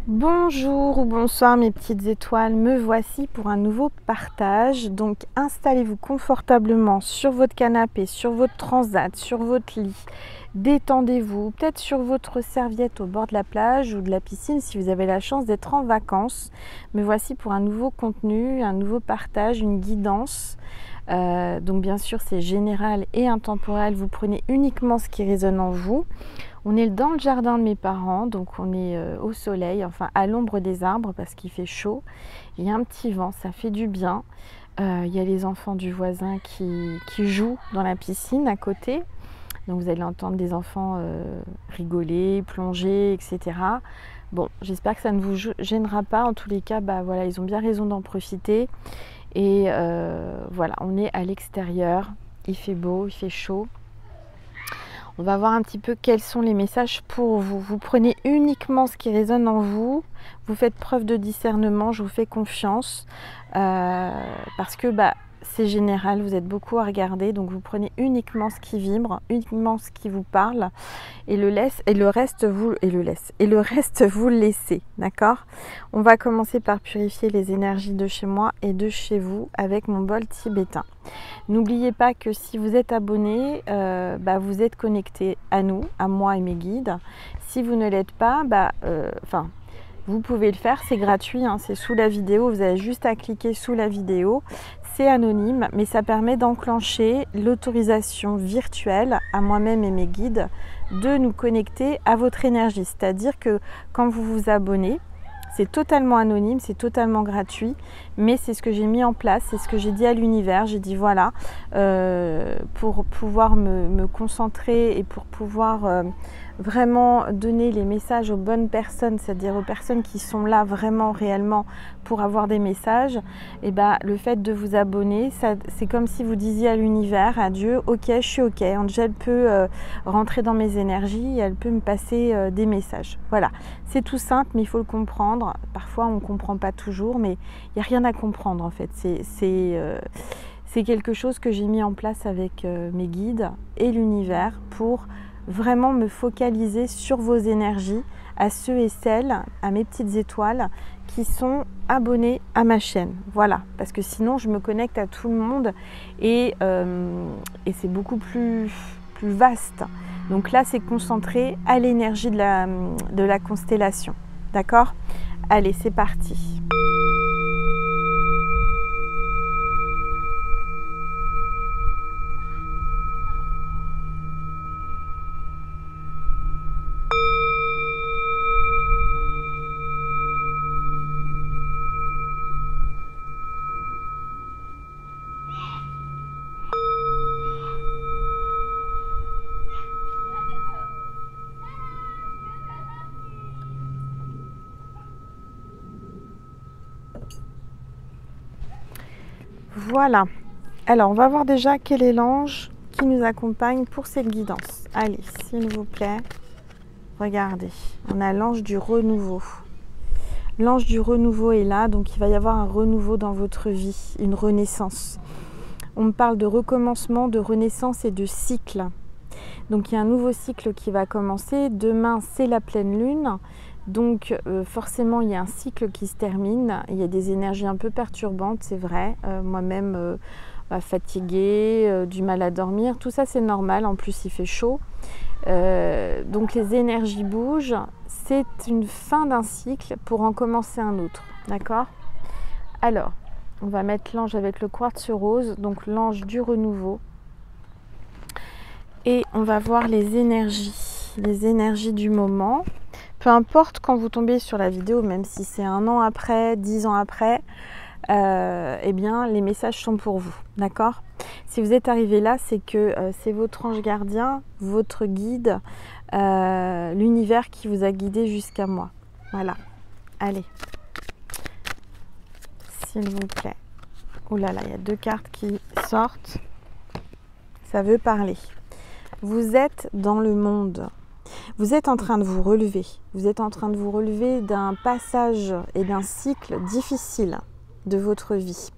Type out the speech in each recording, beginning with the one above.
Bonjour ou bonsoir mes petites étoiles, me voici pour un nouveau partage. Donc installez-vous confortablement sur votre canapé, sur votre transat, sur votre lit. Détendez-vous, peut-être sur votre serviette au bord de la plage ou de la piscine si vous avez la chance d'être en vacances. Me voici pour un nouveau contenu, un nouveau partage, une guidance. Donc bien sûr c'est général et intemporel, vous prenez uniquement ce qui résonne en vous. On est dans le jardin de mes parents, donc on est au soleil, enfin à l'ombre des arbres parce qu'il fait chaud. Il y a un petit vent, ça fait du bien. Il y a les enfants du voisin qui jouent dans la piscine à côté. Donc vous allez entendre des enfants rigoler, plonger, etc. Bon, j'espère que ça ne vous gênera pas. En tous les cas, voilà, ils ont bien raison d'en profiter. Et voilà, on est à l'extérieur. Il fait beau, il fait chaud. On va voir un petit peu quels sont les messages pour vous. Vous prenez uniquement ce qui résonne en vous. Vous faites preuve de discernement, je vous fais confiance. Parce que c'est général, vous êtes beaucoup à regarder. Donc vous prenez uniquement ce qui vibre, uniquement ce qui vous parle. Et le reste, vous le laissez. D'accord? On va commencer par purifier les énergies de chez moi et de chez vous avec mon bol tibétain. N'oubliez pas que si vous êtes abonné, vous êtes connecté à nous, à moi et mes guides. Si vous ne l'êtes pas, vous pouvez le faire, c'est gratuit, hein, c'est sous la vidéo, vous avez juste à cliquer sous la vidéo. C'est anonyme, mais ça permet d'enclencher l'autorisation virtuelle à moi-même et mes guides de nous connecter à votre énergie. C'est-à-dire que quand vous vous abonnez, c'est totalement anonyme, c'est totalement gratuit, mais c'est ce que j'ai mis en place, c'est ce que j'ai dit à l'univers. J'ai dit voilà, pour pouvoir me concentrer et pour pouvoir vraiment donner les messages aux bonnes personnes, c'est-à-dire aux personnes qui sont là vraiment, réellement pour avoir des messages, et le fait de vous abonner, c'est comme si vous disiez à l'univers, à Dieu, ok, je suis ok, Angel peut rentrer dans mes énergies, elle peut me passer des messages. Voilà, c'est tout simple, mais il faut le comprendre. Parfois, on ne comprend pas toujours, mais il n'y a rien à comprendre en fait. C'est quelque chose que j'ai mis en place avec mes guides et l'univers pour vraiment me focaliser sur vos énergies, à ceux et celles, à mes petites étoiles qui sont abonnés à ma chaîne. Voilà, parce que sinon je me connecte à tout le monde et c'est beaucoup plus vaste. Donc là, c'est concentré à l'énergie de la constellation. D'accord? Allez, c'est parti. Voilà. Alors, on va voir déjà quel est l'ange qui nous accompagne pour cette guidance. Allez, s'il vous plaît, regardez. On a l'ange du renouveau. L'ange du renouveau est là, donc il va y avoir un renouveau dans votre vie, une renaissance. On me parle de recommencement, de renaissance et de cycle. Donc il y a un nouveau cycle qui va commencer. Demain, c'est la pleine lune. Donc forcément, il y a un cycle qui se termine. Il y a des énergies un peu perturbantes, c'est vrai. Moi-même, fatiguée, du mal à dormir. Tout ça, c'est normal. En plus, il fait chaud. Donc les énergies bougent. C'est une fin d'un cycle pour en commencer un autre. D'accord? Alors, on va mettre l'ange avec le quartz rose. Donc l'ange du renouveau. Et on va voir les énergies du moment. Peu importe quand vous tombez sur la vidéo, même si c'est 1 an après, 10 ans après, eh bien les messages sont pour vous, d'accord? Si vous êtes arrivé là, c'est que c'est votre ange gardien, votre guide, l'univers qui vous a guidé jusqu'à moi. Voilà, allez, s'il vous plaît. Oh là là, il y a 2 cartes qui sortent, ça veut parler. Vous êtes dans le monde. Vous êtes en train de vous relever. Vous êtes en train de vous relever d'un passage et d'un cycle difficile de votre vie.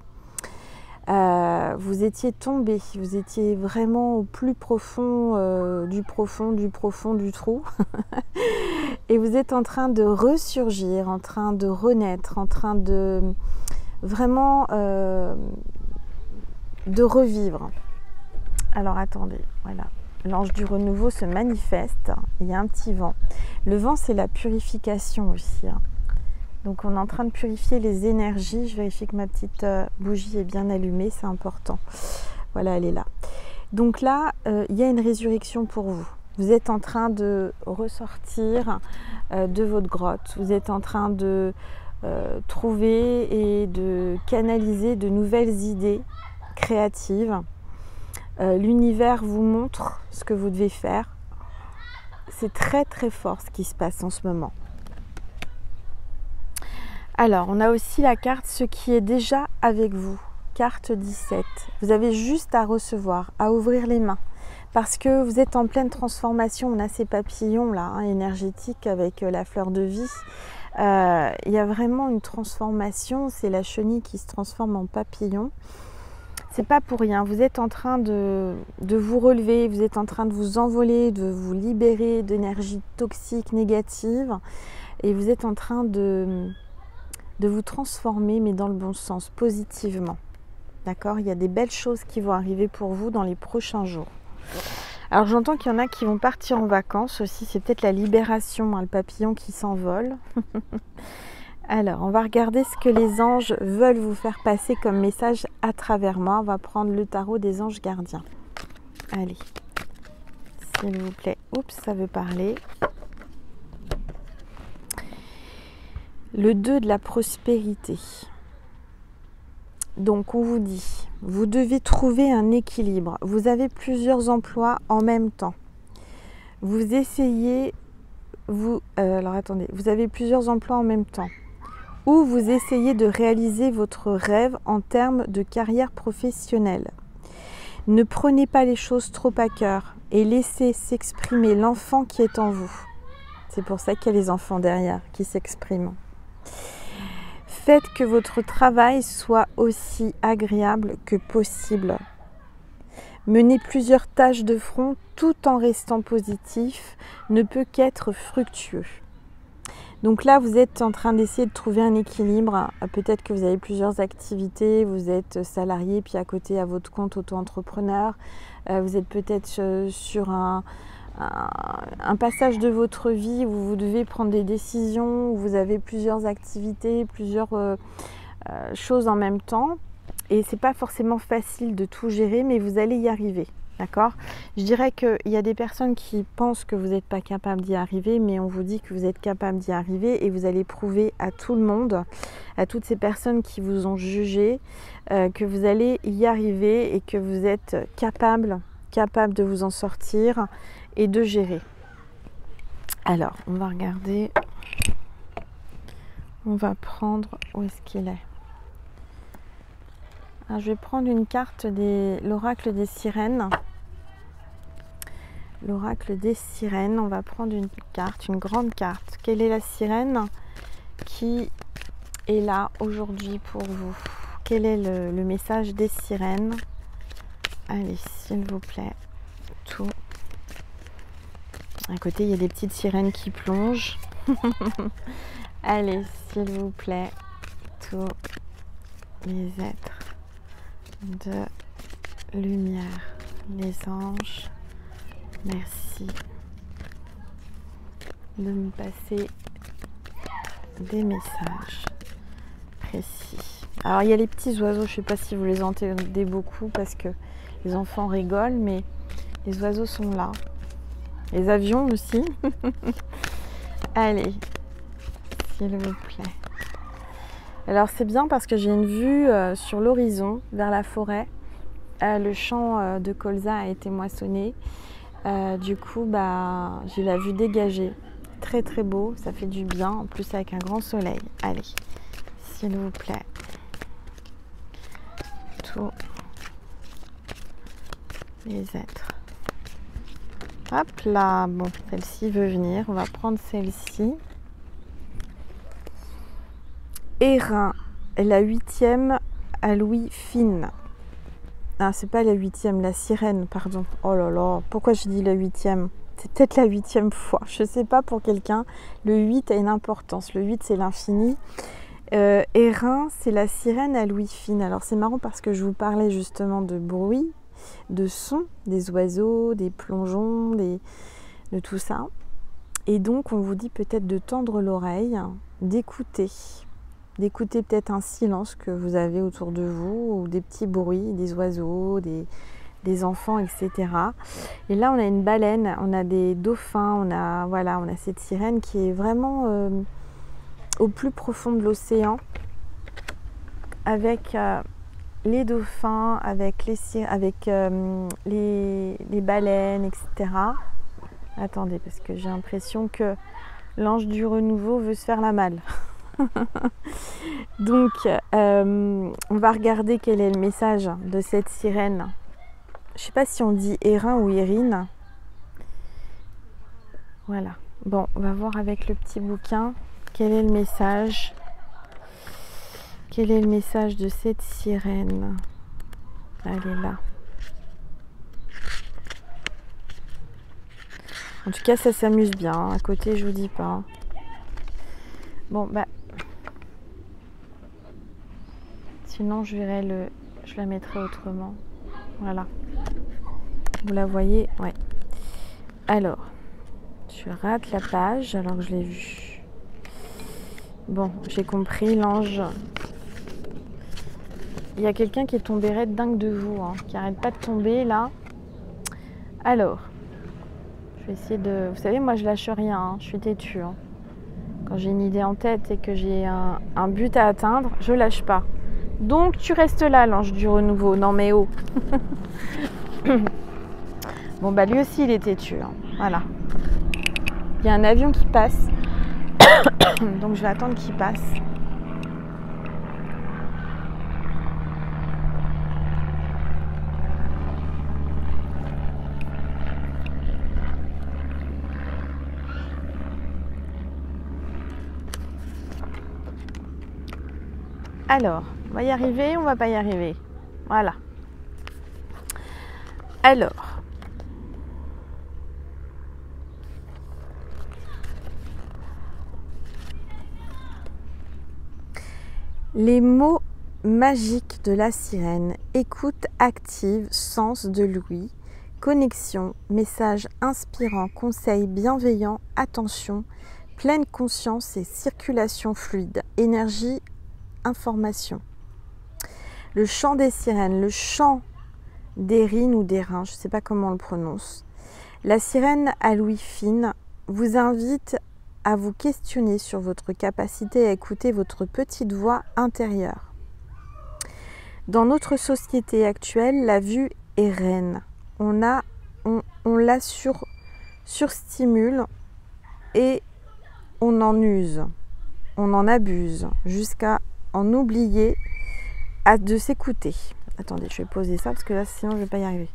Vous étiez tombé, vous étiez vraiment au plus profond du trou. Et vous êtes en train de ressurgir, en train de renaître, en train de vraiment de revivre. Alors attendez, voilà. L'ange du renouveau se manifeste. Il y a un petit vent. Le vent, c'est la purification aussi. Donc on est en train de purifier les énergies. Je vérifie que ma petite bougie est bien allumée, c'est important. Voilà, elle est là. Donc là, il y a une résurrection pour vous. Vous êtes en train de ressortir de votre grotte. Vous êtes en train de trouver et de canaliser de nouvelles idées créatives. L'univers vous montre ce que vous devez faire. C'est très très fort ce qui se passe en ce moment. Alors, on a aussi la carte « Ce qui est déjà avec vous ». Carte 17. Vous avez juste à recevoir, à ouvrir les mains. Parce que vous êtes en pleine transformation. On a ces papillons là, énergétiques avec la fleur de vie. Il y a vraiment une transformation. C'est la chenille qui se transforme en papillon. C'est pas pour rien. Vous êtes en train de vous relever. Vous êtes en train de vous envoler, de vous libérer d'énergie toxique, négative. Et vous êtes en train de vous transformer, mais dans le bon sens, positivement. D'accord ? Il y a des belles choses qui vont arriver pour vous dans les prochains jours. Alors j'entends qu'il y en a qui vont partir en vacances aussi. C'est peut-être la libération, le papillon qui s'envole. Alors, on va regarder ce que les anges veulent vous faire passer comme message à travers moi. On va prendre le tarot des anges gardiens. Allez, s'il vous plaît. Oups, ça veut parler. Le 2 de la prospérité. Donc on vous dit, vous devez trouver un équilibre. Vous avez plusieurs emplois en même temps. Vous essayez, vous avez plusieurs emplois en même temps. Ou vous essayez de réaliser votre rêve en termes de carrière professionnelle. Ne prenez pas les choses trop à cœur et laissez s'exprimer l'enfant qui est en vous. C'est pour ça qu'il y a les enfants derrière qui s'expriment. Faites que votre travail soit aussi agréable que possible. Mener plusieurs tâches de front tout en restant positif ne peut qu'être fructueux. Donc là, vous êtes en train d'essayer de trouver un équilibre. Peut-être que vous avez plusieurs activités, vous êtes salarié, puis à côté à votre compte auto-entrepreneur. Vous êtes peut-être sur un passage de votre vie où vous devez prendre des décisions, où vous avez plusieurs activités, plusieurs choses en même temps. Et c'est pas forcément facile de tout gérer, mais vous allez y arriver. D'accord ? Je dirais qu'il y a des personnes qui pensent que vous n'êtes pas capable d'y arriver, mais on vous dit que vous êtes capable d'y arriver et vous allez prouver à tout le monde, à toutes ces personnes qui vous ont jugé, que vous allez y arriver et que vous êtes capable de vous en sortir et de gérer. Alors, on va regarder. On va prendre, où est-ce qu'il est ? Alors, je vais prendre une carte de l'oracle des sirènes. L'oracle des sirènes, on va prendre une carte, une grande carte. Quelle est la sirène qui est là aujourd'hui pour vous? Quel est le message des sirènes? Allez, s'il vous plaît, tout. À côté, il y a des petites sirènes qui plongent. Allez, s'il vous plaît, tous les êtres de lumière, les anges, merci de me passer des messages précis. Alors il y a les petits oiseaux, je ne sais pas si vous les entendez beaucoup parce que les enfants rigolent, mais les oiseaux sont là. Les avions aussi. Allez, s'il vous plaît. Alors c'est bien parce que j'ai une vue sur l'horizon, vers la forêt. Le champ de colza a été moissonné. Du coup, j'ai la vue dégagée. Très très beau, ça fait du bien. En plus avec un grand soleil. Allez, s'il vous plaît. Tous les êtres. Hop là, bon, celle-ci veut venir. On va prendre celle-ci. Airain, la 8e à Louis Fine. Ah, c'est pas la 8e, la sirène, pardon. Oh là là, pourquoi je dis la 8e? c'est peut-être la 8e fois. Je ne sais pas, pour quelqu'un, le 8 a une importance. Le 8, c'est l'infini. Erin, c'est la sirène à l'ouïe fine. Alors c'est marrant parce que je vous parlais justement de bruit, de son, des oiseaux, des plongeons, de tout ça. Et donc on vous dit peut-être de tendre l'oreille, d'écouter peut-être un silence que vous avez autour de vous, ou des petits bruits, des oiseaux, des enfants, etc. Et là on a une baleine, on a des dauphins, on a cette sirène qui est vraiment au plus profond de l'océan, avec les dauphins, avec les baleines, etc. Attendez, parce que j'ai l'impression que l'ange du renouveau veut se faire la malle. Donc, on va regarder quel est le message de cette sirène. Je ne sais pas si on dit Erin ou Erin. Voilà. Bon, on va voir avec le petit bouquin quel est le message. Quel est le message de cette sirène? Elle est là. En tout cas, ça s'amuse bien. Hein. À côté, je vous dis pas. Bon, bah. Sinon, je la mettrai autrement. Voilà. Vous la voyez? Ouais. Alors, je rate la page alors que je l'ai vue. Bon, j'ai compris, l'ange. Il y a quelqu'un qui est tombé raide dingue de vous, hein, qui arrête pas de tomber là. Alors, je vais essayer de... Vous savez, moi je lâche rien, hein, je suis têtue. Hein. Quand j'ai une idée en tête et que j'ai un but à atteindre, je lâche pas. Donc tu restes là, l'ange du renouveau. Non mais oh. Bon bah lui aussi il est têtu. Hein. Voilà. Il y a un avion qui passe. Donc je vais attendre qu'il passe. Alors, on va y arriver, on va pas y arriver. Voilà. Alors, les mots magiques de la sirène: écoute active, sens de l'ouïe, connexion, message inspirant, conseil bienveillant, attention, pleine conscience et circulation fluide, énergie, information. Le chant des sirènes, le chant d'Erin ou d'Erin, je ne sais pas comment on le prononce. La sirène à l'ouïe fine vous invite à vous questionner sur votre capacité à écouter votre petite voix intérieure. Dans notre société actuelle, la vue est reine. On la surstimule et on en use, on en abuse jusqu'à en oublier de s'écouter. Attendez, je vais poser ça parce que là sinon je ne vais pas y arriver.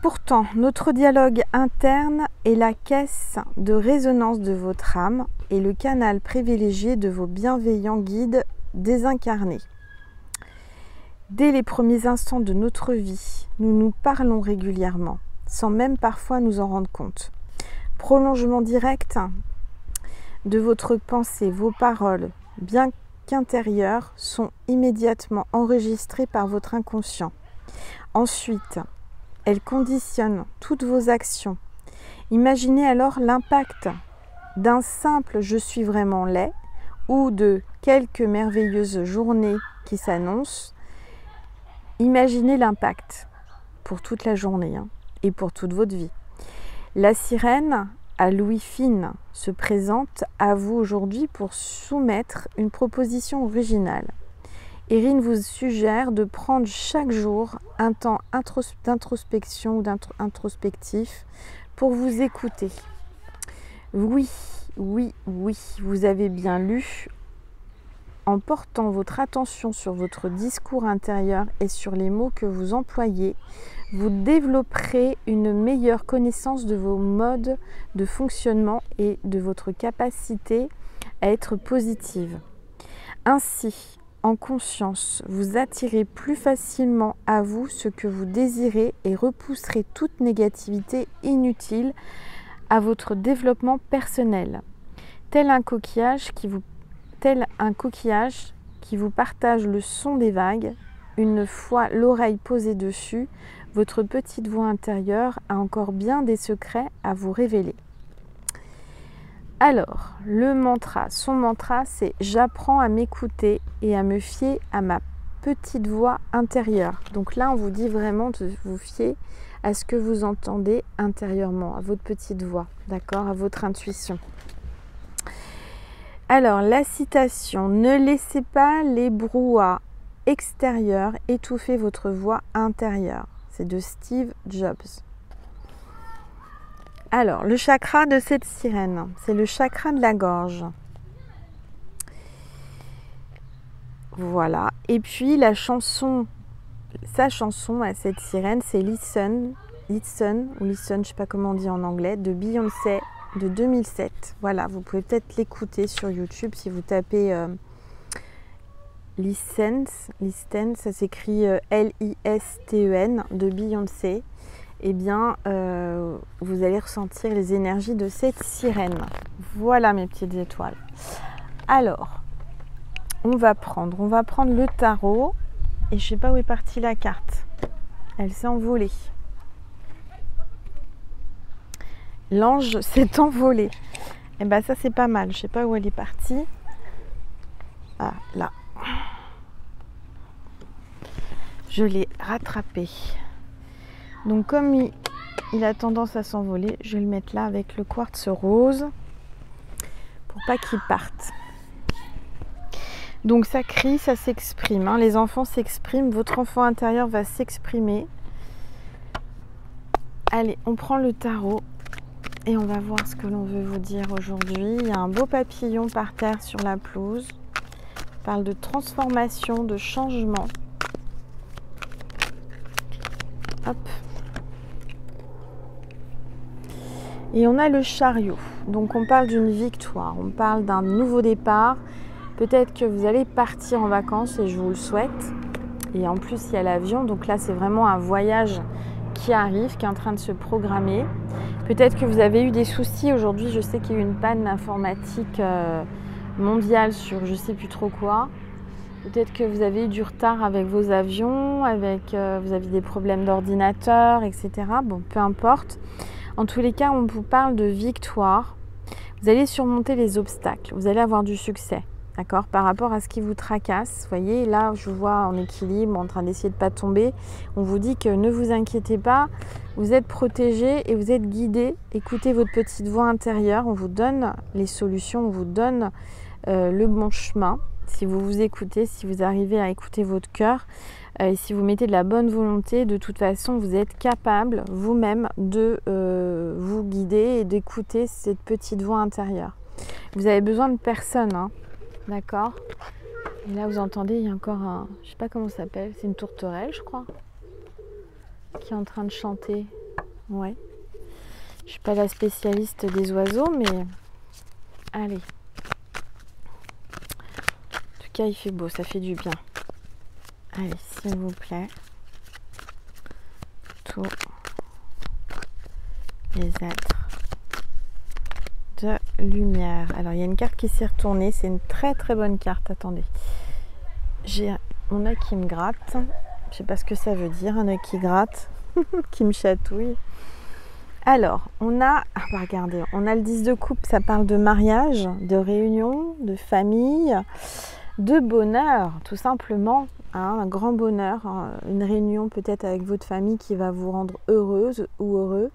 Pourtant, notre dialogue interne est la caisse de résonance de votre âme et le canal privilégié de vos bienveillants guides désincarnés. Dès les premiers instants de notre vie, nous nous parlons régulièrement, sans même parfois nous en rendre compte. Prolongement direct de votre pensée, vos paroles, bien qu'intérieures, sont immédiatement enregistrées par votre inconscient. Ensuite, elles conditionnent toutes vos actions. Imaginez alors l'impact d'un simple « je suis vraiment laid » ou de quelques merveilleuses journées qui s'annoncent. Imaginez l'impact pour toute la journée et pour toute votre vie. La sirène à l'ouïe fine se présente à vous aujourd'hui pour soumettre une proposition originale. Erin vous suggère de prendre chaque jour un temps d'introspection ou d'introspectif pour vous écouter. Oui, vous avez bien lu. En portant votre attention sur votre discours intérieur et sur les mots que vous employez, vous développerez une meilleure connaissance de vos modes de fonctionnement et de votre capacité à être positive. Ainsi, en conscience. Vous attirez plus facilement à vous ce que vous désirez et repousserez toute négativité inutile à votre développement personnel. Tel un coquillage qui vous partage le son des vagues, une fois l'oreille posée dessus, votre petite voix intérieure a encore bien des secrets à vous révéler. Alors, le mantra, son mantra, c'est « J'apprends à m'écouter et à me fier à ma petite voix intérieure ». Donc là, on vous dit vraiment de vous fier à ce que vous entendez intérieurement, à votre petite voix, d'accord, à votre intuition. Alors, la citation « Ne laissez pas les brouhahas extérieurs étouffer votre voix intérieure ». C'est de Steve Jobs. Alors, le chakra de cette sirène, c'est le chakra de la gorge. Voilà. Et puis, sa chanson à cette sirène, c'est Listen, ou Listen, je ne sais pas comment on dit en anglais, de Beyoncé de 2007. Voilà, vous pouvez peut-être l'écouter sur YouTube si vous tapez Listen, ça s'écrit Listen de Beyoncé. Eh bien, vous allez ressentir les énergies de cette sirène. Voilà mes petites étoiles. Alors, on va prendre le tarot. Et je ne sais pas où est partie la carte. Elle s'est envolée. L'ange s'est envolé. Et bien ça, c'est pas mal. Je ne sais pas où elle est partie. Ah, là. Je l'ai rattrapée. Donc comme il a tendance à s'envoler, je vais le mettre là avec le quartz rose pour pas qu'il parte. Donc ça crie, ça s'exprime, hein. Les enfants s'expriment, votre enfant intérieur va s'exprimer. Allez, on prend le tarot et on va voir ce que l'on veut vous dire aujourd'hui. Il y a un beau papillon par terre sur la pelouse. Il parle de transformation, de changement. Hop. Et on a le chariot. Donc on parle d'une victoire, on parle d'un nouveau départ. Peut-être que vous allez partir en vacances et je vous le souhaite. Et en plus, il y a l'avion. Donc là, c'est vraiment un voyage qui arrive, qui est en train de se programmer. Peut-être que vous avez eu des soucis aujourd'hui. Je sais qu'il y a eu une panne informatique mondiale sur je ne sais plus trop quoi. Peut-être que vous avez eu du retard avec vos avions, vous avez des problèmes d'ordinateur, etc. Bon, peu importe. En tous les cas, on vous parle de victoire. Vous allez surmonter les obstacles. Vous allez avoir du succès. D'accord, par rapport à ce qui vous tracasse. Vous voyez, là, je vous vois en équilibre, en train d'essayer de ne pas tomber. On vous dit que ne vous inquiétez pas, vous êtes protégé et vous êtes guidé. Écoutez votre petite voix intérieure. On vous donne les solutions, on vous donne le bon chemin. Si vous vous écoutez, si vous arrivez à écouter votre cœur, et si vous mettez de la bonne volonté, de toute façon, vous êtes capable vous-même de vous guider et d'écouter cette petite voix intérieure. Vous avez besoin de personne, hein. D'accord. Et là, vous entendez, il y a encore un... Je ne sais pas comment ça s'appelle. C'est une tourterelle, je crois, qui est en train de chanter. Ouais. Je ne suis pas la spécialiste des oiseaux, mais... Allez. En tout cas, il fait beau, ça fait du bien. Allez, s'il vous plaît. Tous les êtres de lumière. Alors, il y a une carte qui s'est retournée. C'est une très très bonne carte. Attendez. J'ai mon œil qui me gratte. Je ne sais pas ce que ça veut dire, un œil qui gratte, qui me chatouille. Alors, on a le 10 de coupe. Ça parle de mariage, de réunion, de famille, de bonheur, tout simplement. Hein, un grand bonheur, une réunion peut-être avec votre famille qui va vous rendre heureuse ou heureux.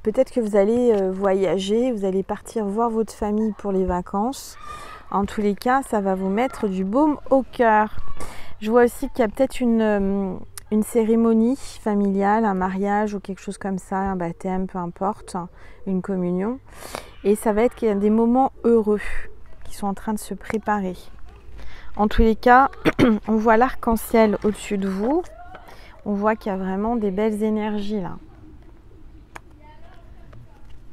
Peut-être que vous allez voyager, vous allez partir voir votre famille pour les vacances. En tous les cas, ça va vous mettre du baume au cœur. Je vois aussi qu'il y a peut-être une cérémonie familiale, un mariage ou quelque chose comme ça, un baptême, peu importe, une communion. Et ça va être qu'il y a des moments heureux qui sont en train de se préparer. En tous les cas, on voit l'arc-en-ciel au-dessus de vous. On voit qu'il y a vraiment des belles énergies là.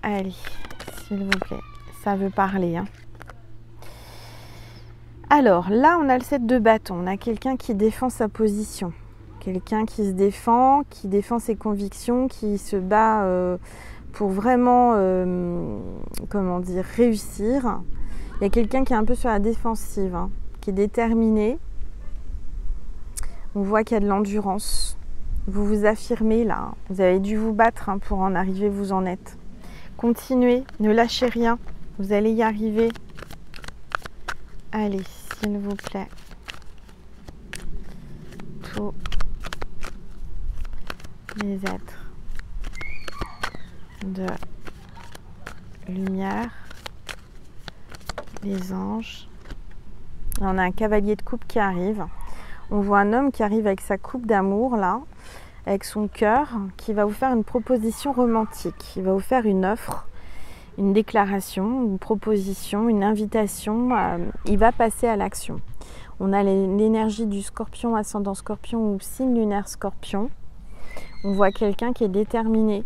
Allez, s'il vous plaît, ça veut parler, hein. Alors là, on a le 7 de bâton. On a quelqu'un qui défend sa position. Quelqu'un qui se défend, qui défend ses convictions, qui se bat pour vraiment, comment dire, réussir. Il y a quelqu'un qui est un peu sur la défensive, hein, qui est déterminé. On voit qu'il y a de l'endurance. Vous vous affirmez là. Vous avez dû vous battre hein, pour en arriver où vous en êtes. Continuez, ne lâchez rien. Vous allez y arriver. Allez, s'il vous plaît. Tous les êtres de lumière, les anges. Là, on a un cavalier de coupe qui arrive. On voit un homme qui arrive avec sa coupe d'amour là, avec son cœur, qui va vous faire une proposition romantique. Il va vous faire une offre, une déclaration, une proposition, une invitation. Il va passer à l'action. On a l'énergie du scorpion, ascendant scorpion ou signe lunaire scorpion. On voit quelqu'un qui est déterminé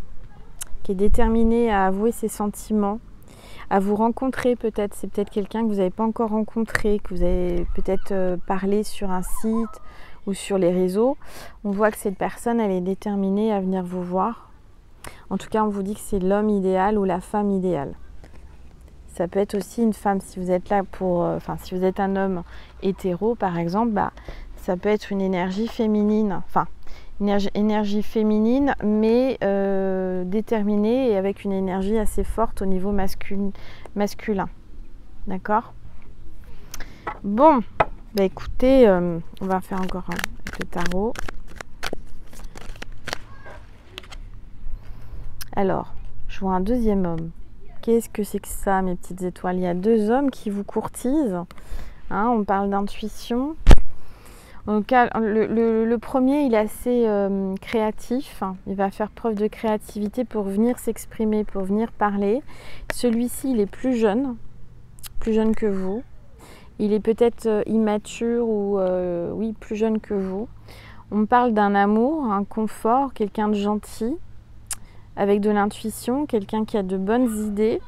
à avouer ses sentiments, à vous rencontrer peut-être. C'est peut-être quelqu'un que vous n'avez pas encore rencontré, que vous avez peut-être parlé sur un site ou sur les réseaux. On voit que cette personne, elle est déterminée à venir vous voir. En tout cas, on vous dit que c'est l'homme idéal ou la femme idéale. Ça peut être aussi une femme, si vous êtes là pour... si vous êtes un homme hétéro, par exemple, ça peut être une énergie féminine. Énergie féminine, mais déterminée et avec une énergie assez forte au niveau masculin. D'accord? Bon, écoutez, on va faire encore avec le tarot. Alors, je vois un deuxième homme. Qu'est-ce que c'est que ça, mes petites étoiles? Il y a deux hommes qui vous courtisent. Hein, on parle d'intuition. Donc, le premier, il est assez créatif. Il va faire preuve de créativité pour venir s'exprimer, pour venir parler. Celui-ci, il est plus jeune que vous. Il est peut-être immature ou oui, plus jeune que vous. On parle d'un amour, un confort, quelqu'un de gentil, avec de l'intuition, quelqu'un qui a de bonnes idées.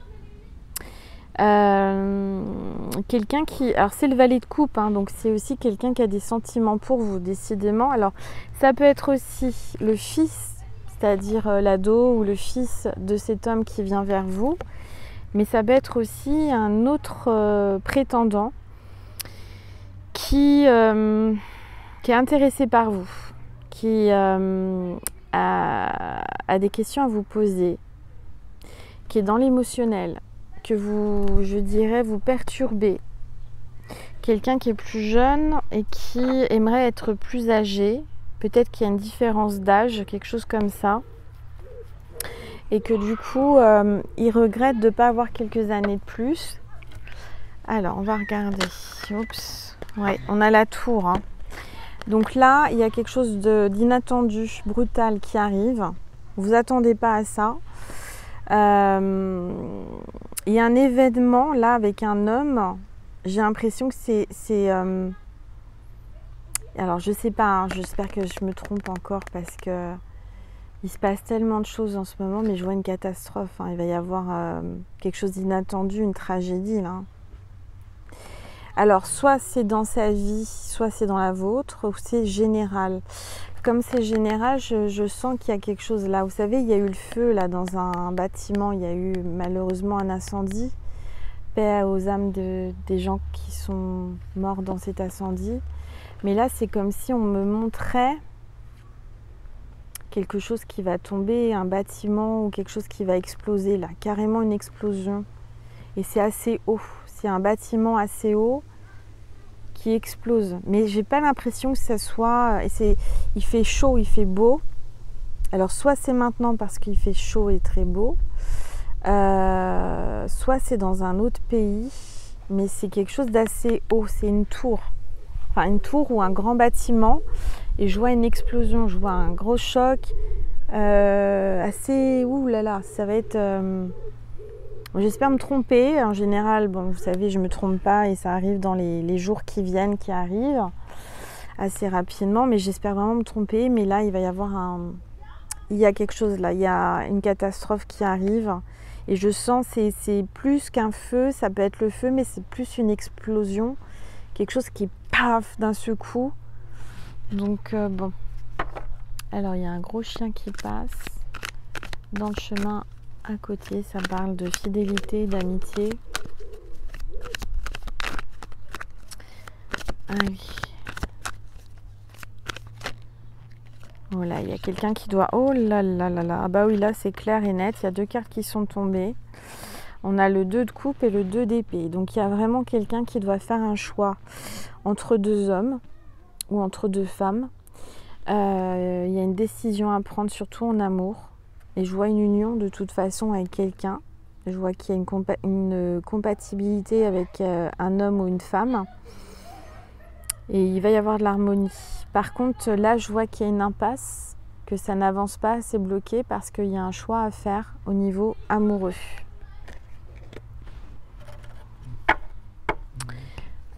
Quelqu'un qui... Alors c'est le valet de coupe, hein, donc c'est aussi quelqu'un qui a des sentiments pour vous, décidément. Alors ça peut être aussi le fils, c'est-à-dire l'ado ou le fils de cet homme qui vient vers vous. Mais ça peut être aussi un autre prétendant qui est intéressé par vous, qui a des questions à vous poser, qui est dans l'émotionnel, que vous, je dirais, vous perturbez. Quelqu'un qui est plus jeune et qui aimerait être plus âgé, peut-être qu'il y a une différence d'âge, quelque chose comme ça, et que du coup, il regrette de ne pas avoir quelques années de plus. Alors, on va regarder. Oups. Ouais, on a la tour. Hein. Donc là, il y a quelque chose d'inattendu, brutal qui arrive. Vous attendez pas à ça. Il y a un événement là avec un homme. J'ai l'impression que c'est alors je sais pas, hein, j'espère que je me trompe encore parce que il se passe tellement de choses en ce moment, mais je vois une catastrophe. Hein. Il va y avoir quelque chose d'inattendu, une tragédie là. Alors soit c'est dans sa vie, soit c'est dans la vôtre, ou c'est général. Comme c'est général, je sens qu'il y a quelque chose là. Vous savez, il y a eu le feu là dans un bâtiment, il y a eu malheureusement un incendie. Paix aux âmes des gens qui sont morts dans cet incendie. Mais là, c'est comme si on me montrait quelque chose qui va tomber, un bâtiment ou quelque chose qui va exploser là, carrément une explosion. Et c'est assez haut, c'est un bâtiment assez haut qui explose. Mais j'ai pas l'impression que ça soit... il fait chaud, il fait beau. Alors soit c'est maintenant parce qu'il fait chaud et très beau, soit c'est dans un autre pays, mais c'est quelque chose d'assez haut, c'est une tour. Enfin une tour ou un grand bâtiment. Et je vois une explosion, je vois un gros choc assez... Ouh là là, ça va être... J'espère me tromper. En général, bon, vous savez, je ne me trompe pas et ça arrive dans les jours qui viennent, qui arrivent assez rapidement. Mais j'espère vraiment me tromper. Mais là, il va y avoir il y a quelque chose là. Il y a une catastrophe qui arrive. Et je sens, c'est plus qu'un feu. Ça peut être le feu, mais c'est plus une explosion. quelque chose qui paf d'un seul coup. Donc bon. Alors il y a un gros chien qui passe dans le chemin à côté. Ça parle de fidélité, d'amitié. Allez. Voilà, il y a quelqu'un qui doit... Oh là là là là. Ah bah oui, là c'est clair et net. Il y a deux cartes qui sont tombées. On a le 2 de coupe et le 2 d'épée. Donc il y a vraiment quelqu'un qui doit faire un choix entre deux hommes ou entre deux femmes. Il y a une décision à prendre, surtout en amour. Et je vois une union de toute façon avec quelqu'un. Je vois qu'il y a une compatibilité avec un homme ou une femme. Et il va y avoir de l'harmonie. Par contre, là, je vois qu'il y a une impasse, que ça n'avance pas, c'est bloqué parce qu'il y a un choix à faire au niveau amoureux.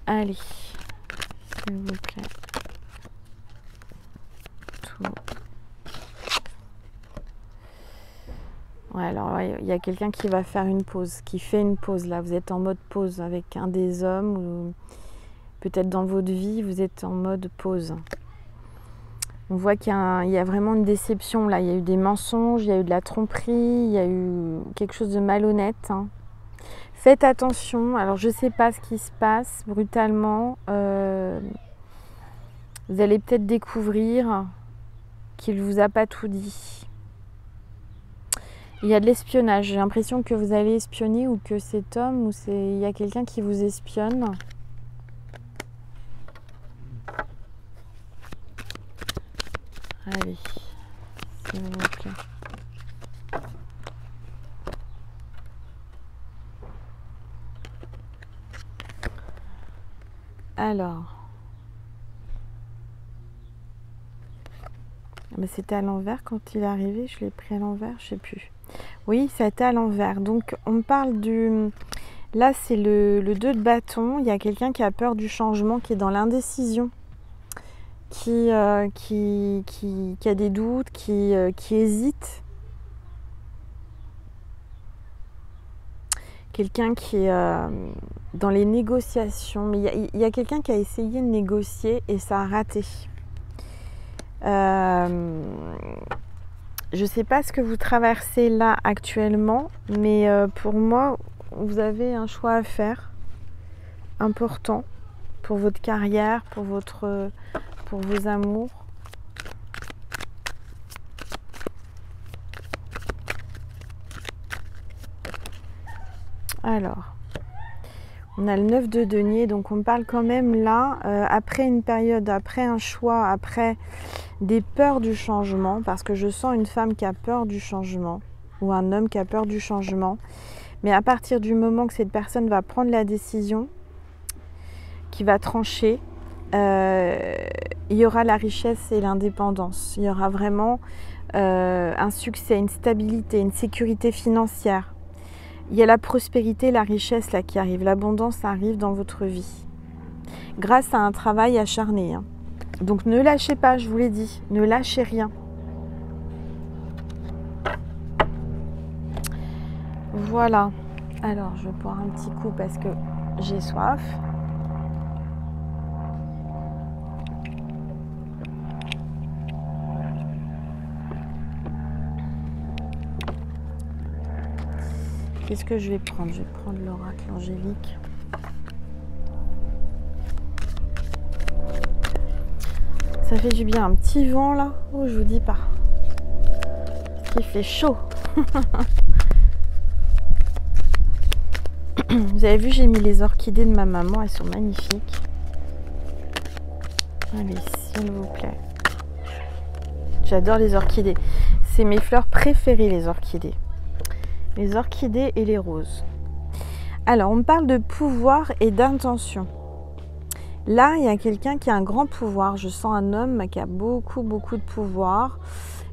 Allez, s'il vous plaît. Tout. Ouais, alors il y a quelqu'un qui va faire une pause, qui fait une pause. Là, vous êtes en mode pause avec un des hommes ou peut-être dans votre vie, vous êtes en mode pause. On voit qu'il y a vraiment une déception. Là, il y a eu des mensonges, il y a eu de la tromperie, il y a eu quelque chose de malhonnête. Hein. Faites attention. Alors, je ne sais pas ce qui se passe brutalement. Vous allez peut-être découvrir qu'il ne vous a pas tout dit. Il y a de l'espionnage. J'ai l'impression que vous allez espionner ou que cet homme ou il y a quelqu'un qui vous espionne. Allez, s'il vous plaît. Alors, mais c'était à l'envers quand il est arrivé, je l'ai pris à l'envers, je sais plus. Oui, ça a été à l'envers. Donc on parle du... Là c'est le 2 de bâton, il y a quelqu'un qui a peur du changement, qui est dans l'indécision, qui a des doutes, qui hésite. Quelqu'un qui est dans les négociations, mais il y a quelqu'un qui a essayé de négocier et ça a raté. Je ne sais pas ce que vous traversez là actuellement, mais pour moi, vous avez un choix à faire important pour votre carrière, pour vos amours. Alors, on a le 9 de denier, donc on parle quand même là, après une période, après un choix, après des peurs du changement, parce que je sens une femme qui a peur du changement, ou un homme qui a peur du changement, mais à partir du moment que cette personne va prendre la décision, qui va trancher, il y aura la richesse et l'indépendance, il y aura vraiment un succès, une stabilité, une sécurité financière. Il y a la prospérité, la richesse là qui arrive, l'abondance arrive dans votre vie. Grâce à un travail acharné. Hein. Donc ne lâchez pas, je vous l'ai dit, ne lâchez rien. Voilà. Alors je vais boire un petit coup parce que j'ai soif. Qu'est-ce que je vais prendre? Je vais prendre l'oracle angélique. Ça fait du bien, un petit vent là. Oh, je vous dis pas. Il fait chaud. Vous avez vu, j'ai mis les orchidées de ma maman, elles sont magnifiques. Allez, s'il vous plaît. J'adore les orchidées. C'est mes fleurs préférées, les orchidées. Les orchidées et les roses. Alors, on parle de pouvoir et d'intention. Là, il y a quelqu'un qui a un grand pouvoir. Je sens un homme qui a beaucoup de pouvoir,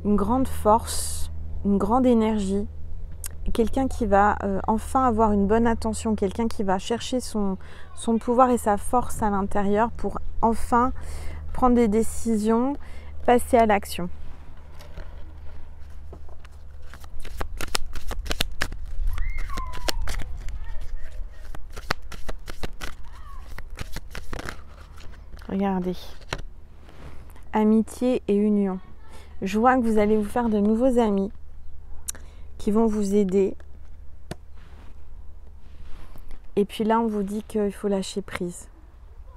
une grande force, une grande énergie. Quelqu'un qui va enfin avoir une bonne intention, quelqu'un qui va chercher son pouvoir et sa force à l'intérieur pour enfin prendre des décisions, passer à l'action. Regardez. Amitié et union. Je vois que vous allez vous faire de nouveaux amis qui vont vous aider. Et puis là, on vous dit qu'il faut lâcher prise.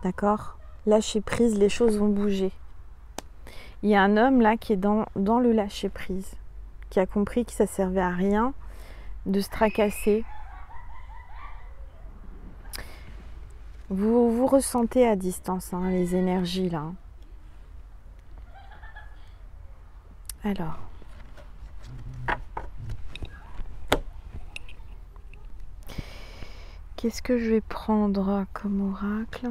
D'accord? Lâcher prise, les choses vont bouger. Il y a un homme là qui est dans le lâcher prise, qui a compris que ça servait à rien de se tracasser. Vous ressentez à distance hein, les énergies là. Alors. Qu'est-ce que je vais prendre comme oracle?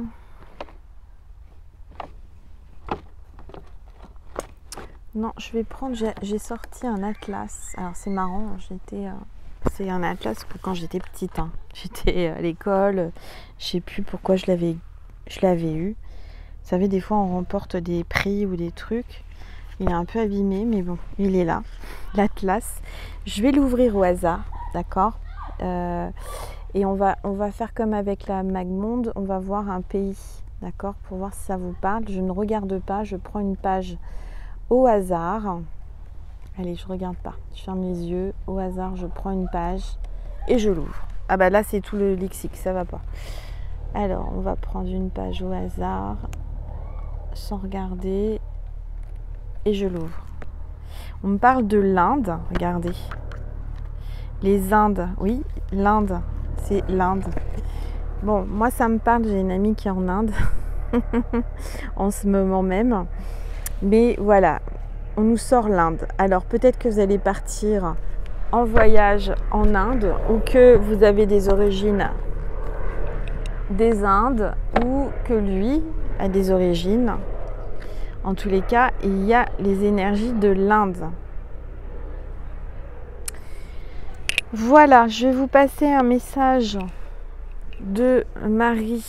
Non, je vais prendre, j'ai sorti un atlas. Alors c'est marrant, c'est un atlas que quand j'étais petite. Hein. J'étais à l'école, je sais plus pourquoi je l'avais eu. Vous savez, des fois on remporte des prix ou des trucs. Il est un peu abîmé, mais bon, il est là, l'atlas. Je vais l'ouvrir au hasard, d'accord et on va faire comme avec la Magmonde, on va voir un pays, d'accord, pour voir si ça vous parle. Je ne regarde pas, je prends une page au hasard. Allez, je regarde pas, je ferme les yeux, au hasard, je prends une page et je l'ouvre. Ah bah là, c'est tout le lexique, ça va pas. Alors, on va prendre une page au hasard, sans regarder, et je l'ouvre. On me parle de l'Inde, regardez. Les Indes, oui, l'Inde. C'est l'Inde. Bon, moi ça me parle, j'ai une amie qui est en Inde en ce moment même. Mais voilà, on nous sort l'Inde. Alors peut-être que vous allez partir en voyage en Inde ou que vous avez des origines des Indes ou que lui a des origines. En tous les cas, il y a les énergies de l'Inde. Voilà, je vais vous passer un message de Marie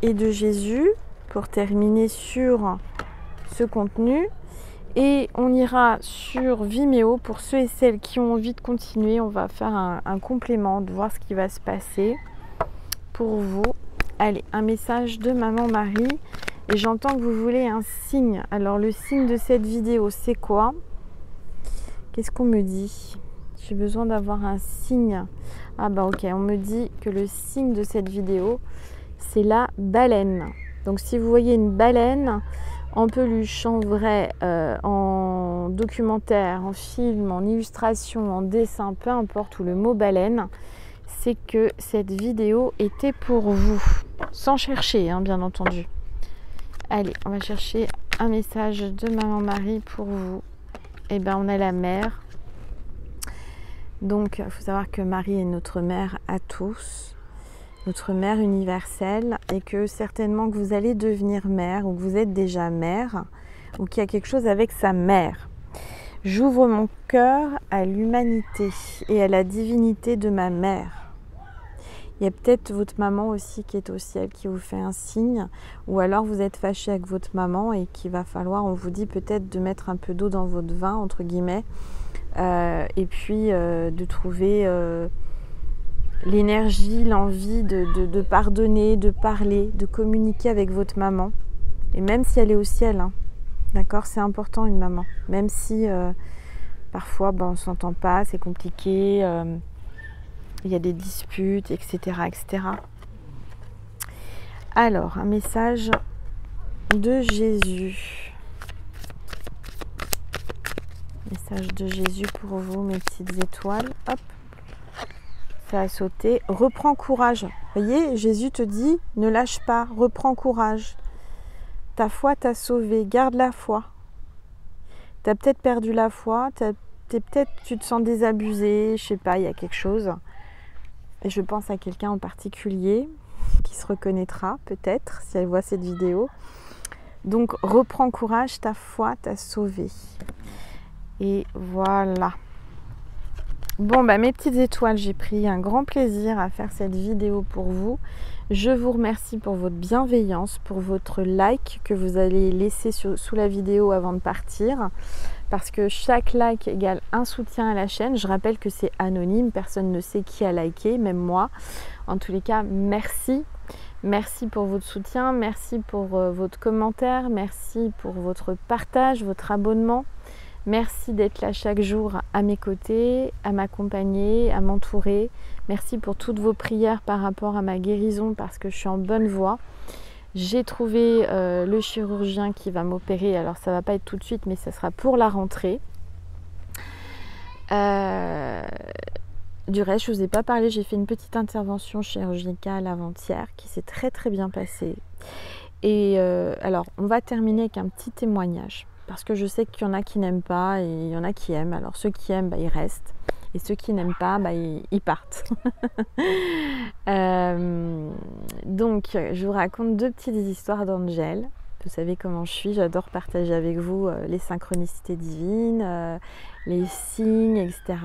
et de Jésus pour terminer sur ce contenu. Et on ira sur Vimeo pour ceux et celles qui ont envie de continuer. On va faire un complément, de voir ce qui va se passer pour vous. Allez, un message de Maman Marie. Et j'entends que vous voulez un signe. Alors le signe de cette vidéo, c'est quoi? Qu'est-ce qu'on me dit? J'ai besoin d'avoir un signe. Ah bah ok, on me dit que le signe de cette vidéo, c'est la baleine. Donc si vous voyez une baleine en peluche, en vrai, en documentaire, en film, en illustration, en dessin, peu importe, ou le mot baleine, c'est que cette vidéo était pour vous. Sans chercher, hein, bien entendu. Allez, on va chercher un message de Maman Marie pour vous. Eh bien, on a la mer. Donc, il faut savoir que Marie est notre mère à tous, notre mère universelle, et que certainement que vous allez devenir mère, ou que vous êtes déjà mère, ou qu'il y a quelque chose avec sa mère. J'ouvre mon cœur à l'humanité et à la divinité de ma mère. Il y a peut-être votre maman aussi qui est au ciel, qui vous fait un signe, ou alors vous êtes fâché avec votre maman et qu'il va falloir, on vous dit peut-être de mettre un peu d'eau dans votre vin, entre guillemets, et puis de trouver l'énergie, l'envie de pardonner, de parler, de communiquer avec votre maman. Et même si elle est au ciel, hein, d'accord, c'est important une maman. Même si parfois on ne s'entend pas, c'est compliqué, il y a des disputes, etc., etc. Alors, un message de Jésus. Message de Jésus pour vous, mes petites étoiles. Hop, ça a sauté. Reprends courage. Vous voyez, Jésus te dit, ne lâche pas, reprends courage. Ta foi t'a sauvé, garde la foi. Tu as peut-être perdu la foi, tu te sens désabusé, je sais pas, il y a quelque chose. Et je pense à quelqu'un en particulier qui se reconnaîtra peut-être si elle voit cette vidéo. Donc, reprends courage, ta foi t'a sauvé. Et voilà. Bon, mes petites étoiles, j'ai pris un grand plaisir à faire cette vidéo pour vous. Je vous remercie pour votre bienveillance, pour votre like que vous allez laisser sous la vidéo avant de partir. Parce que chaque like égale un soutien à la chaîne. Je rappelle que c'est anonyme, personne ne sait qui a liké, même moi. En tous les cas, merci. Merci pour votre soutien, merci pour votre commentaire, merci pour votre partage, votre abonnement. Merci d'être là chaque jour à mes côtés, à m'accompagner, à m'entourer. Merci pour toutes vos prières par rapport à ma guérison parce que je suis en bonne voie. J'ai trouvé le chirurgien qui va m'opérer. Alors ça ne va pas être tout de suite, mais ça sera pour la rentrée. Du reste, je ne vous ai pas parlé. J'ai fait une petite intervention chirurgicale avant-hier qui s'est très très bien passée. Et alors, on va terminer avec un petit témoignage. Parce que je sais qu'il y en a qui n'aiment pas et il y en a qui aiment. Alors ceux qui aiment, bah, ils restent. Et ceux qui n'aiment pas, bah, ils partent. Donc, je vous raconte 2 petites histoires d'Angel. Vous savez comment je suis, j'adore partager avec vous les synchronicités divines, les signes, etc.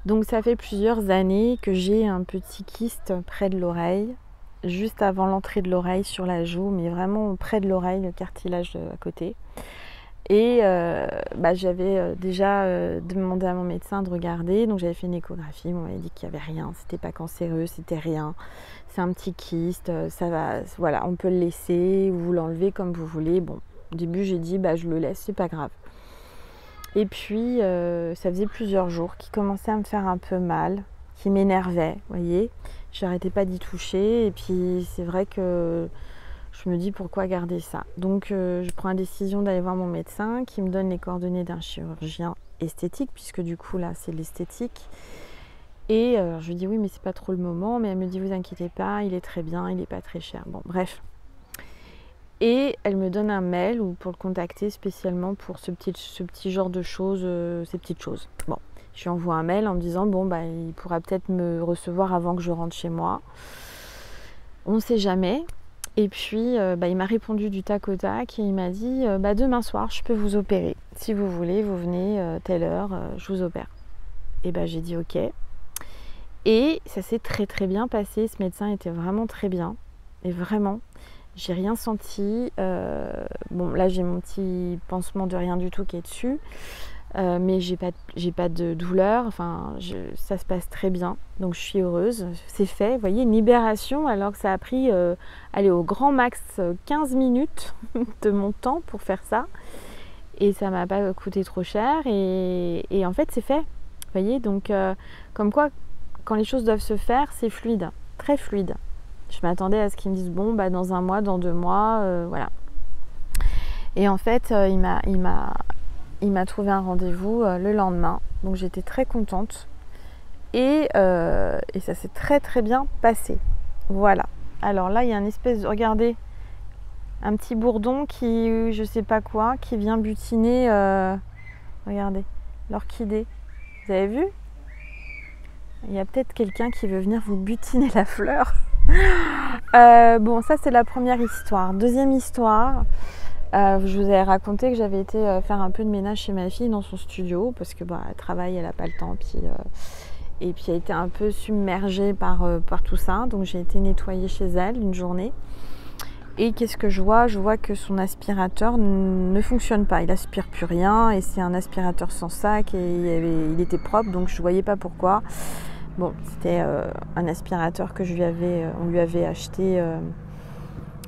Donc ça fait plusieurs années que j'ai un petit kyste près de l'oreille, juste avant l'entrée de l'oreille sur la joue, mais vraiment près de l'oreille, le cartilage à côté. Et j'avais déjà demandé à mon médecin de regarder, donc j'avais fait une échographie, on m'avait dit qu'il n'y avait rien, c'était pas cancéreux, c'était rien, c'est un petit kyste, ça va, voilà, on peut le laisser ou vous l'enlever comme vous voulez. Bon, au début j'ai dit je le laisse, c'est pas grave. Et puis ça faisait plusieurs jours qu'il commençait à me faire un peu mal, qui m'énervait, vous voyez, j'arrêtais pas d'y toucher et puis c'est vrai que je me dis pourquoi garder ça. Donc je prends la décision d'aller voir mon médecin qui me donne les coordonnées d'un chirurgien esthétique, puisque du coup là c'est l'esthétique. Et je lui dis oui mais c'est pas trop le moment, mais elle me dit vous inquiétez pas, il est très bien, il n'est pas très cher. Bon bref. Et elle me donne un mail pour le contacter spécialement pour ce petit genre de choses, ces petites choses. Bon, je lui envoie un mail en me disant il pourra peut-être me recevoir avant que je rentre chez moi. On ne sait jamais. Et puis, il m'a répondu du tac au tac et il m'a dit demain soir, je peux vous opérer. Si vous voulez, vous venez telle heure, je vous opère. Et j'ai dit ok. Et ça s'est très très bien passé. Ce médecin était vraiment très bien. Et vraiment, j'ai rien senti. Là, j'ai mon petit pansement de rien du tout qui est dessus. Mais j'ai pas de douleur, enfin ça se passe très bien, donc je suis heureuse, c'est fait, vous voyez, une libération alors que ça a pris au grand max 15 minutes de mon temps pour faire ça et ça m'a pas coûté trop cher et en fait c'est fait, vous voyez, donc comme quoi quand les choses doivent se faire c'est fluide, très fluide. Je m'attendais à ce qu'ils me disent dans 1 mois, dans 2 mois, voilà. Et en fait il m'a trouvé un rendez-vous le lendemain, donc j'étais très contente et ça s'est très très bien passé. Voilà. Alors là, il y a une espèce de, regardez, un petit bourdon qui, je sais pas quoi, qui vient butiner, regardez, l'orchidée. Vous avez vu? Il y a peut-être quelqu'un qui veut venir vous butiner la fleur. Bon, ça c'est la première histoire. Deuxième histoire. Je vous avais raconté que j'avais été faire un peu de ménage chez ma fille dans son studio parce que elle travaille, elle n'a pas le temps et puis elle a été un peu submergée par tout ça, donc j'ai été nettoyer chez elle une journée et qu'est-ce que je vois? Je vois que son aspirateur ne fonctionne pas, il aspire plus rien et c'est un aspirateur sans sac et il était propre, donc je ne voyais pas pourquoi. Bon, c'était un aspirateur que on lui avait acheté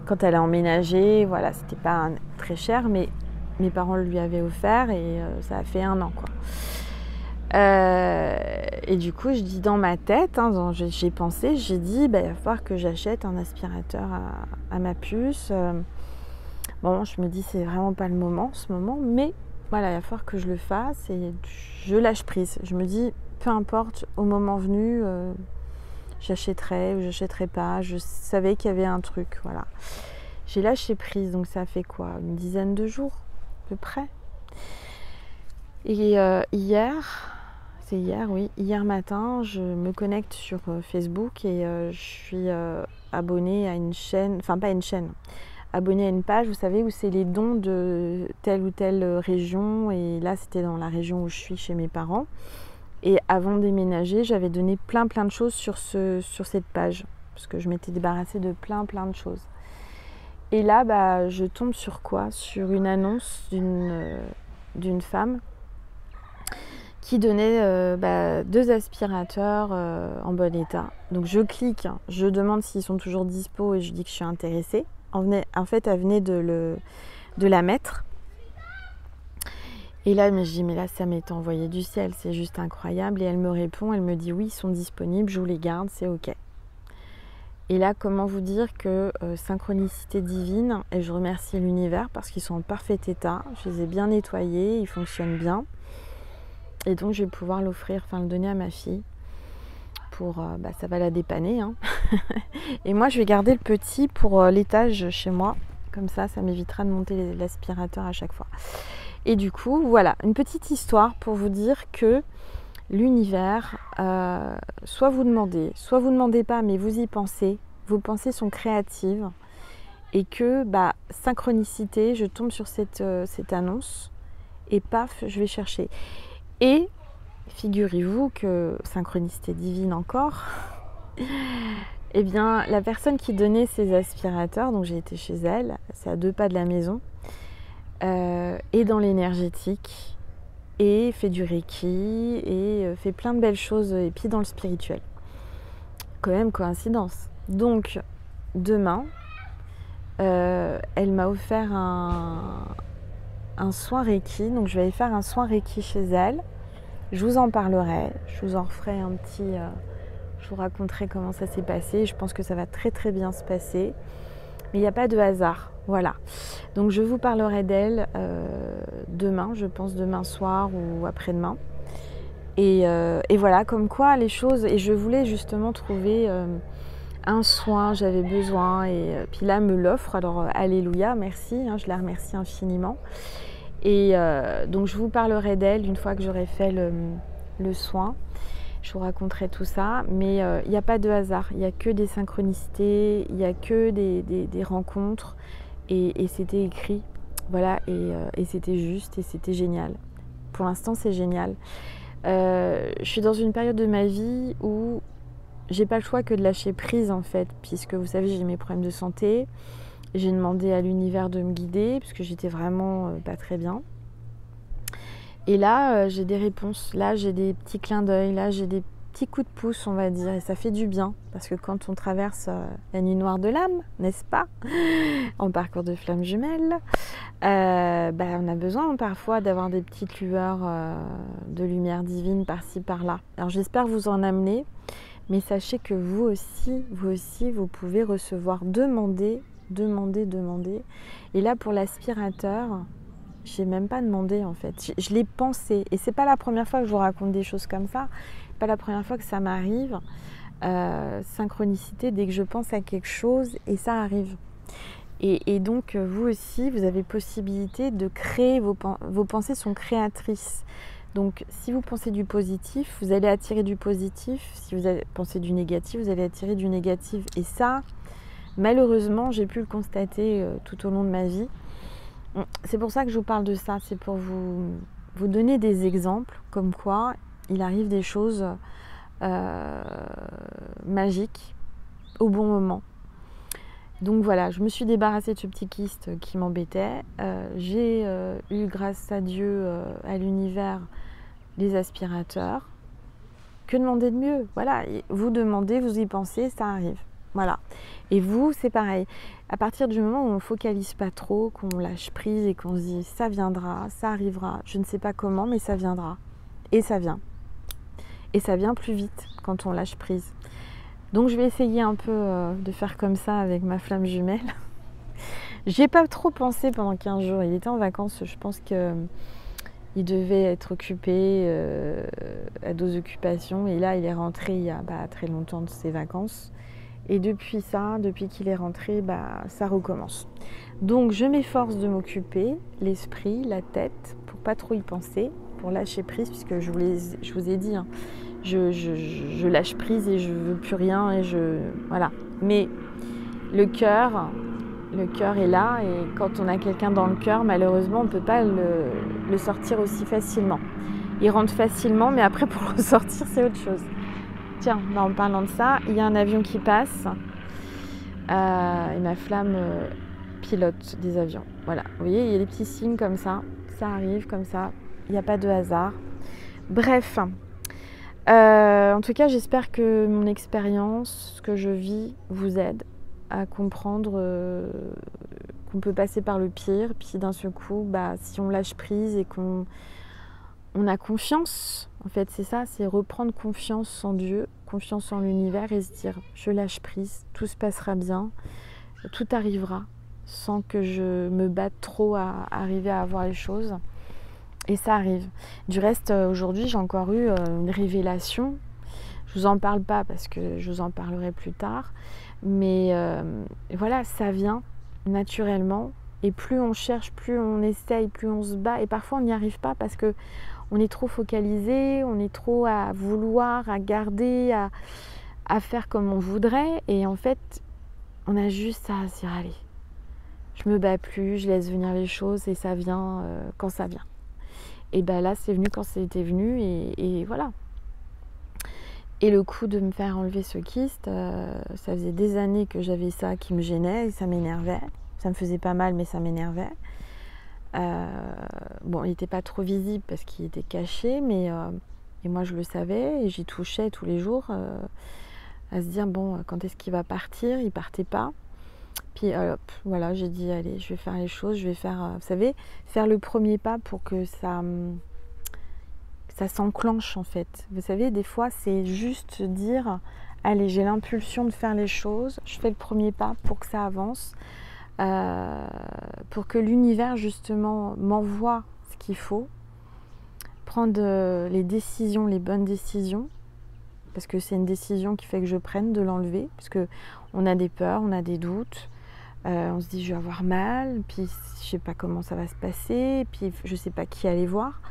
quand elle a emménagé, voilà, c'était pas très cher, mais mes parents le lui avaient offert et ça a fait 1 an, quoi. Et du coup, je dis dans ma tête, j'ai pensé, j'ai dit, il va falloir que j'achète un aspirateur à ma puce. Bon, je me dis, c'est vraiment pas le moment en ce moment, mais voilà, il va falloir que je le fasse et je lâche prise. Je me dis, peu importe, au moment venu, j'achèterai ou j'achèterai pas, je savais qu'il y avait un truc, voilà. J'ai lâché prise, donc ça fait quoi, une dizaine de jours à peu près. Et hier matin, je me connecte sur Facebook et je suis abonnée à une chaîne, enfin pas une chaîne, abonnée à une page, vous savez, où c'est les dons de telle ou telle région et là c'était dans la région où je suis chez mes parents. Et avant de déménager, j'avais donné plein de choses sur cette page parce que je m'étais débarrassée de plein de choses. Et là, je tombe sur quoi? Sur une annonce d'une femme qui donnait 2 aspirateurs en bon état. Donc je clique, je demande s'ils sont toujours dispo et je dis que je suis intéressée. En fait, elle venait de la mettre. Et là, je dis, mais là, ça m'est envoyé du ciel, c'est juste incroyable. Et elle me répond, elle me dit, oui, ils sont disponibles, je vous les garde, c'est OK. Et là, comment vous dire que synchronicité divine, et je remercie l'univers parce qu'ils sont en parfait état, je les ai bien nettoyés, ils fonctionnent bien. Et donc, je vais pouvoir l'offrir, le donner à ma fille. Ça va la dépanner. Hein. Et moi, je vais garder le petit pour l'étage chez moi. Comme ça m'évitera de monter l'aspirateur à chaque fois. Et du coup, voilà, une petite histoire pour vous dire que l'univers, soit vous demandez pas, mais vous y pensez. Vos pensées sont créatives. Et que, synchronicité, je tombe sur cette annonce. Et paf, je vais chercher. Et figurez-vous que, synchronicité divine encore, eh bien, la personne qui donnait ces aspirateurs, donc j'ai été chez elle, c'est à 2 pas de la maison, est dans l'énergétique, et fait du Reiki, et fait plein de belles choses, et puis dans le spirituel. Quand même coïncidence. Donc, demain, elle m'a offert un soin Reiki, donc je vais aller faire un soin Reiki chez elle. Je vous en parlerai, je vous en referai un petit... je vous raconterai comment ça s'est passé. Je pense que ça va très très bien se passer. Mais il n'y a pas de hasard. Voilà. Donc je vous parlerai d'elle demain, je pense demain soir ou après-demain. Et voilà, comme quoi les choses... Et je voulais justement trouver un soin, j'avais besoin. Et puis là, elle me l'offre. Alors, alléluia, merci. Hein, je la remercie infiniment. Et donc je vous parlerai d'elle une fois que j'aurai fait le soin. Je vous raconterai tout ça, mais il n'y a pas de hasard, il n'y a que des synchronicités, il n'y a que des rencontres, et c'était écrit, voilà, et c'était juste, et c'était génial. Pour l'instant, c'est génial. Je suis dans une période de ma vie où j'ai pas le choix que de lâcher prise, en fait, puisque vous savez, j'ai mes problèmes de santé. J'ai demandé à l'univers de me guider, parce que j'étais vraiment pas très bien. Et là, j'ai des réponses, là, j'ai des petits clins d'œil, là, j'ai des petits coups de pouce, on va dire, et ça fait du bien. Parce que quand on traverse la nuit noire de l'âme, n'est-ce pas, en parcours de flammes jumelles, on a besoin parfois d'avoir des petites lueurs de lumière divine par-ci, par-là. Alors j'espère vous en amener, mais sachez que vous aussi, vous pouvez recevoir, demander. Et là, pour l'aspirateur, j'ai même pas demandé en fait. Je l'ai pensé. Et c'est pas la première fois que je vous raconte des choses comme ça. Pas la première fois que ça m'arrive. Synchronicité, dès que je pense à quelque chose, et ça arrive. Et donc, vous aussi, vous avez possibilité de créer. Vos pensées sont créatrices. Donc, si vous pensez du positif, vous allez attirer du positif. Si vous pensez du négatif, vous allez attirer du négatif. Et ça, malheureusement, j'ai pu le constater tout au long de ma vie. C'est pour ça que je vous parle de ça. C'est pour vous donner des exemples comme quoi il arrive des choses magiques au bon moment. Donc voilà, je me suis débarrassée de ce petit kyste qui m'embêtait. J'ai eu, grâce à Dieu, à l'univers, les aspirateurs. Que demander de mieux? Voilà, vous demandez, vous y pensez, ça arrive. Voilà. Et vous, c'est pareil. À partir du moment où on ne focalise pas trop, qu'on lâche prise et qu'on se dit ça viendra, ça arrivera, je ne sais pas comment, mais ça viendra. Et ça vient. Et ça vient plus vite quand on lâche prise. Donc je vais essayer un peu de faire comme ça avec ma flamme jumelle. J'y ai pas trop pensé pendant 15 jours. Il était en vacances, je pense qu'il devait être occupé à d'autres occupations. Et là, il est rentré il y a très longtemps de ses vacances. Et depuis qu'il est rentré, ça recommence. Donc je m'efforce de m'occuper, l'esprit, la tête, pour pas trop y penser, pour lâcher prise, puisque je vous ai dit, hein, je lâche prise et je veux plus rien, et voilà. Mais le cœur est là, et quand on a quelqu'un dans le cœur, malheureusement, on ne peut pas le sortir aussi facilement. Il rentre facilement, mais après pour le ressortir, c'est autre chose. Tiens, en parlant de ça, il y a un avion qui passe et ma flamme pilote des avions. Voilà, vous voyez, il y a des petits signes comme ça arrive comme ça, il n'y a pas de hasard. Bref, en tout cas, j'espère que mon expérience, ce que je vis, vous aide à comprendre qu'on peut passer par le pire, puis d'un seul coup, bah, si on lâche prise et qu'on a confiance, en fait, c'est ça, c'est reprendre confiance en Dieu, confiance en l'univers et se dire, je lâche prise, tout se passera bien, tout arrivera, sans que je me batte trop à arriver à avoir les choses. Et ça arrive. Du reste, aujourd'hui, j'ai encore eu une révélation. Je vous en parle pas parce que je vous en parlerai plus tard. Mais voilà, ça vient naturellement. Et plus on cherche, plus on essaye, plus on se bat. Et parfois, on n'y arrive pas parce que on est trop focalisé, on est trop à vouloir, à garder, à faire comme on voudrait. Et en fait, on a juste à se dire, allez, je me bats plus, je laisse venir les choses et ça vient quand ça vient. Et ben là, c'est venu quand c'était venu et voilà. Et le coup de me faire enlever ce kyste, ça faisait des années que j'avais ça qui me gênait et ça m'énervait. Ça me faisait pas mal, mais ça m'énervait. Bon, il n'était pas trop visible parce qu'il était caché, mais et moi je le savais et j'y touchais tous les jours à se dire bon, quand est-ce qu'il va partir? Il partait pas. Puis hop, voilà, j'ai dit allez, je vais faire les choses, je vais faire, vous savez, faire le premier pas pour que ça s'enclenche en fait. Vous savez, des fois, c'est juste dire allez, j'ai l'impulsion de faire les choses, je fais le premier pas pour que ça avance, pour que l'univers justement m'envoie ce qu'il faut, prendre les décisions, les bonnes décisions, parce que c'est une décision qui fait que je prenne de l'enlever, parce que on a des peurs, on a des doutes. On se dit je vais avoir mal, puis je sais pas comment ça va se passer, puis je sais pas qui aller voir.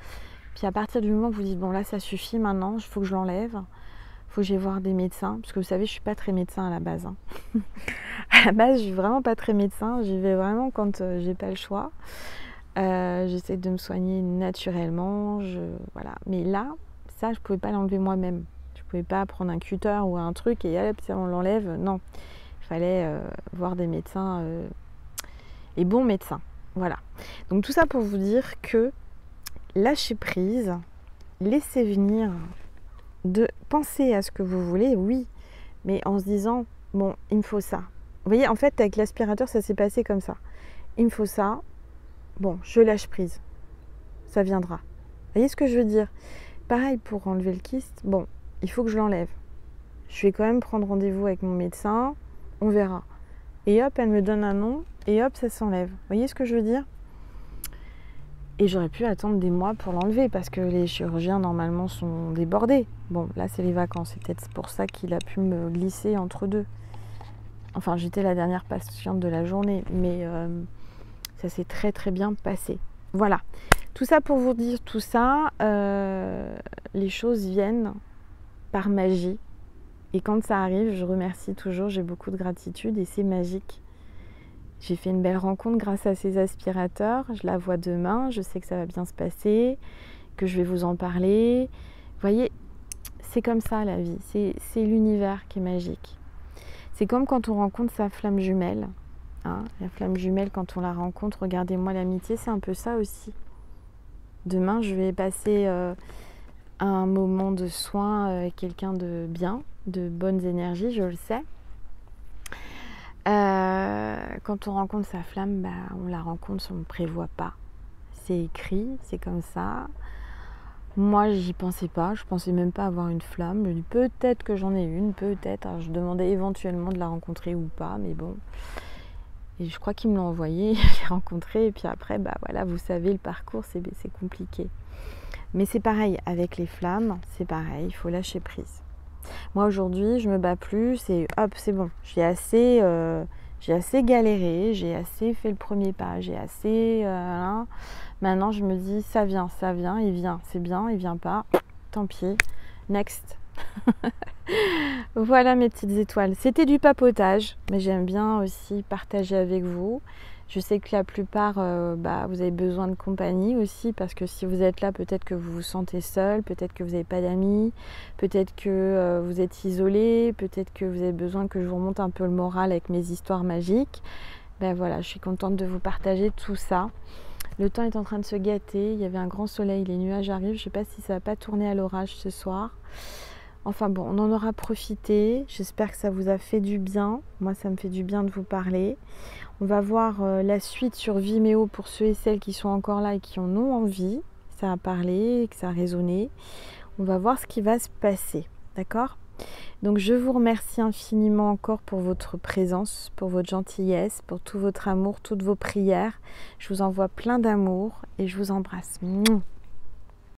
Puis à partir du moment où vous dites bon là ça suffit maintenant, il faut que je l'enlève, il faut que j'aille voir des médecins, parce que vous savez je suis pas très médecin à la base. Hein. À la base je suis vraiment pas très médecin, j'y vais vraiment quand j'ai pas le choix. J'essaie de me soigner naturellement, voilà. Mais là, ça je pouvais pas l'enlever moi-même. Je pouvais pas prendre un cutter ou un truc et hop, ça on l'enlève, non. Il fallait voir des médecins et bons médecins. Voilà. Donc tout ça pour vous dire que lâchez prise, laissez venir, de penser à ce que vous voulez, oui, mais en se disant, bon, il me faut ça. Vous voyez, en fait, avec l'aspirateur, ça s'est passé comme ça. Il me faut ça, bon, je lâche prise. Ça viendra. Vous voyez ce que je veux dire? Pareil pour enlever le kyste, bon, il faut que je l'enlève. Je vais quand même prendre rendez-vous avec mon médecin. On verra. Et hop, elle me donne un nom, et hop, ça s'enlève. Vous voyez ce que je veux dire? Et j'aurais pu attendre des mois pour l'enlever, parce que les chirurgiens, normalement, sont débordés. Bon, là, c'est les vacances, c'est peut-être pour ça qu'il a pu me glisser entre deux. Enfin, j'étais la dernière patiente de la journée, mais ça s'est très très bien passé. Voilà. Tout ça pour vous dire tout ça, les choses viennent par magie. Et quand ça arrive, je remercie toujours, j'ai beaucoup de gratitude et c'est magique. J'ai fait une belle rencontre grâce à ces aspirateurs. Je la vois demain, je sais que ça va bien se passer, que je vais vous en parler. Vous voyez, c'est comme ça la vie, c'est l'univers qui est magique. C'est comme quand on rencontre sa flamme jumelle. Hein, la flamme jumelle, quand on la rencontre, regardez-moi l'amitié, c'est un peu ça aussi. Demain, je vais passer un moment de soin avec quelqu'un de bien, de bonnes énergies, je le sais. Quand on rencontre sa flamme, bah, on la rencontre, on ne prévoit pas. C'est écrit, c'est comme ça. Moi, j'y pensais pas, je pensais même pas avoir une flamme. Je dis peut-être que j'en ai une, peut-être. Alors, je demandais éventuellement de la rencontrer ou pas, mais bon. Et je crois qu'ils me l'ont envoyé, je l'ai rencontré, et puis après, bah voilà, vous savez, le parcours, c'est compliqué. Mais c'est pareil, avec les flammes, c'est pareil, il faut lâcher prise. Moi aujourd'hui, je me bats plus, c'est hop, c'est bon. J'ai assez galéré, j'ai assez fait le premier pas, j'ai assez. Maintenant, je me dis, ça vient, il vient, c'est bien, il vient pas, tant pis, next. Voilà mes petites étoiles. C'était du papotage, mais j'aime bien aussi partager avec vous. Je sais que la plupart, vous avez besoin de compagnie aussi, parce que si vous êtes là, peut-être que vous vous sentez seul, peut-être que vous n'avez pas d'amis, peut-être que vous êtes isolé, peut-être que vous avez besoin que je vous remonte un peu le moral avec mes histoires magiques. Ben voilà, je suis contente de vous partager tout ça. Le temps est en train de se gâter, il y avait un grand soleil, les nuages arrivent, je ne sais pas si ça va pas tourner à l'orage ce soir. Enfin bon, on en aura profité, j'espère que ça vous a fait du bien, moi ça me fait du bien de vous parler. On va voir la suite sur Vimeo pour ceux et celles qui sont encore là et qui en ont envie, que ça a parlé, que ça a résonné. On va voir ce qui va se passer, d'accord ? Donc je vous remercie infiniment encore pour votre présence, pour votre gentillesse, pour tout votre amour, toutes vos prières. Je vous envoie plein d'amour et je vous embrasse. Mouah.